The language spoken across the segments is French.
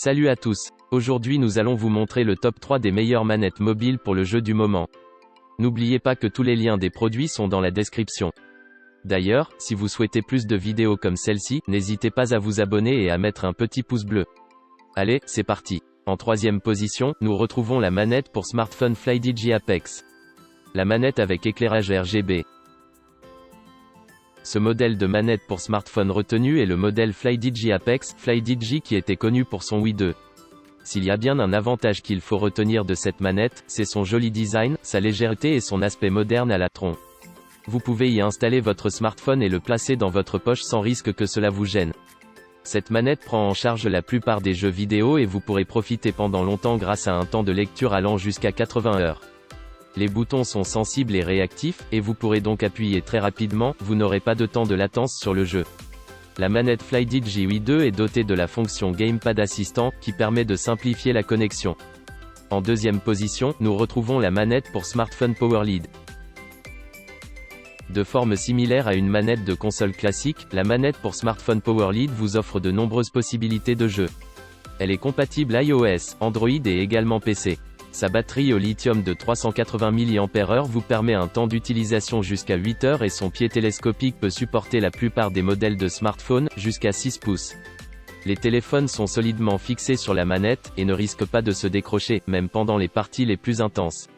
Salut à tous. Aujourd'hui nous allons vous montrer le top 3 des meilleures manettes mobiles pour le jeu du moment. N'oubliez pas que tous les liens des produits sont dans la description. D'ailleurs, si vous souhaitez plus de vidéos comme celle-ci, n'hésitez pas à vous abonner et à mettre un petit pouce bleu. Allez, c'est parti. En troisième position, nous retrouvons la manette pour smartphone FlyDigi Apex. La manette avec éclairage RGB. Ce modèle de manette pour smartphone retenu est le modèle FlyDigi Apex, FlyDigi qui était connu pour son Wii 2. S'il y a bien un avantage qu'il faut retenir de cette manette, c'est son joli design, sa légèreté et son aspect moderne à la tronc. Vous pouvez y installer votre smartphone et le placer dans votre poche sans risque que cela vous gêne. Cette manette prend en charge la plupart des jeux vidéo et vous pourrez profiter pendant longtemps grâce à un temps de lecture allant jusqu'à 80 heures. Les boutons sont sensibles et réactifs, et vous pourrez donc appuyer très rapidement, vous n'aurez pas de temps de latence sur le jeu. La manette FlyDigi Wii 2 est dotée de la fonction Gamepad Assistant, qui permet de simplifier la connexion. En deuxième position, nous retrouvons la manette pour smartphone PowerLead. De forme similaire à une manette de console classique, la manette pour smartphone PowerLead vous offre de nombreuses possibilités de jeu. Elle est compatible iOS, Android et également PC. Sa batterie au lithium de 380 mAh vous permet un temps d'utilisation jusqu'à 8 heures et son pied télescopique peut supporter la plupart des modèles de smartphones, jusqu'à 6 pouces. Les téléphones sont solidement fixés sur la manette, et ne risquent pas de se décrocher, même pendant les parties les plus intenses.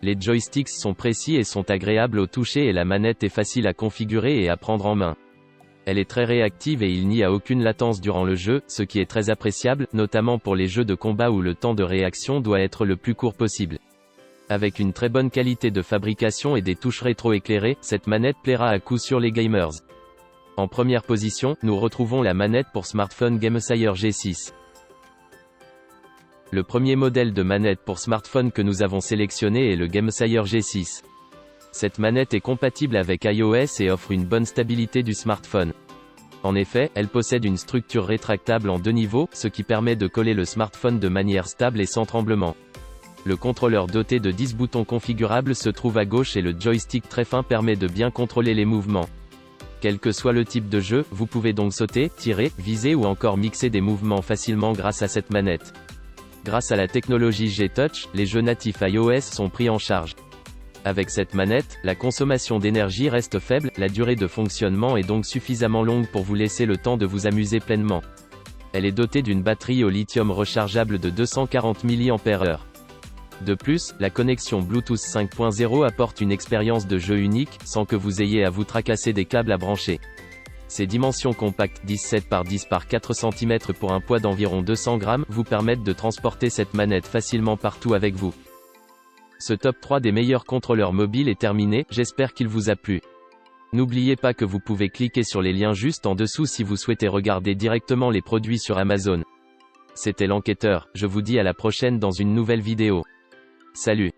Les joysticks sont précis et sont agréables au toucher et la manette est facile à configurer et à prendre en main. Elle est très réactive et il n'y a aucune latence durant le jeu, ce qui est très appréciable, notamment pour les jeux de combat où le temps de réaction doit être le plus court possible. Avec une très bonne qualité de fabrication et des touches rétro-éclairées, cette manette plaira à coup sûr les gamers. En première position, nous retrouvons la manette pour smartphone GameSire G6. Le premier modèle de manette pour smartphone que nous avons sélectionné est le GameSire G6. Cette manette est compatible avec iOS et offre une bonne stabilité du smartphone. En effet, elle possède une structure rétractable en 2 niveaux, ce qui permet de coller le smartphone de manière stable et sans tremblement. Le contrôleur doté de 10 boutons configurables se trouve à gauche et le joystick très fin permet de bien contrôler les mouvements. Quel que soit le type de jeu, vous pouvez donc sauter, tirer, viser ou encore mixer des mouvements facilement grâce à cette manette. Grâce à la technologie G-Touch, les jeux natifs iOS sont pris en charge. Avec cette manette, la consommation d'énergie reste faible, la durée de fonctionnement est donc suffisamment longue pour vous laisser le temps de vous amuser pleinement. Elle est dotée d'une batterie au lithium rechargeable de 240 mAh. De plus, la connexion Bluetooth 5.0 apporte une expérience de jeu unique, sans que vous ayez à vous tracasser des câbles à brancher. Ses dimensions compactes 17 par 10 par 4 cm pour un poids d'environ 200 grammes vous permettent de transporter cette manette facilement partout avec vous. Ce top 3 des meilleurs contrôleurs mobiles est terminé, j'espère qu'il vous a plu. N'oubliez pas que vous pouvez cliquer sur les liens juste en dessous si vous souhaitez regarder directement les produits sur Amazon. C'était l'enquêteur, je vous dis à la prochaine dans une nouvelle vidéo. Salut!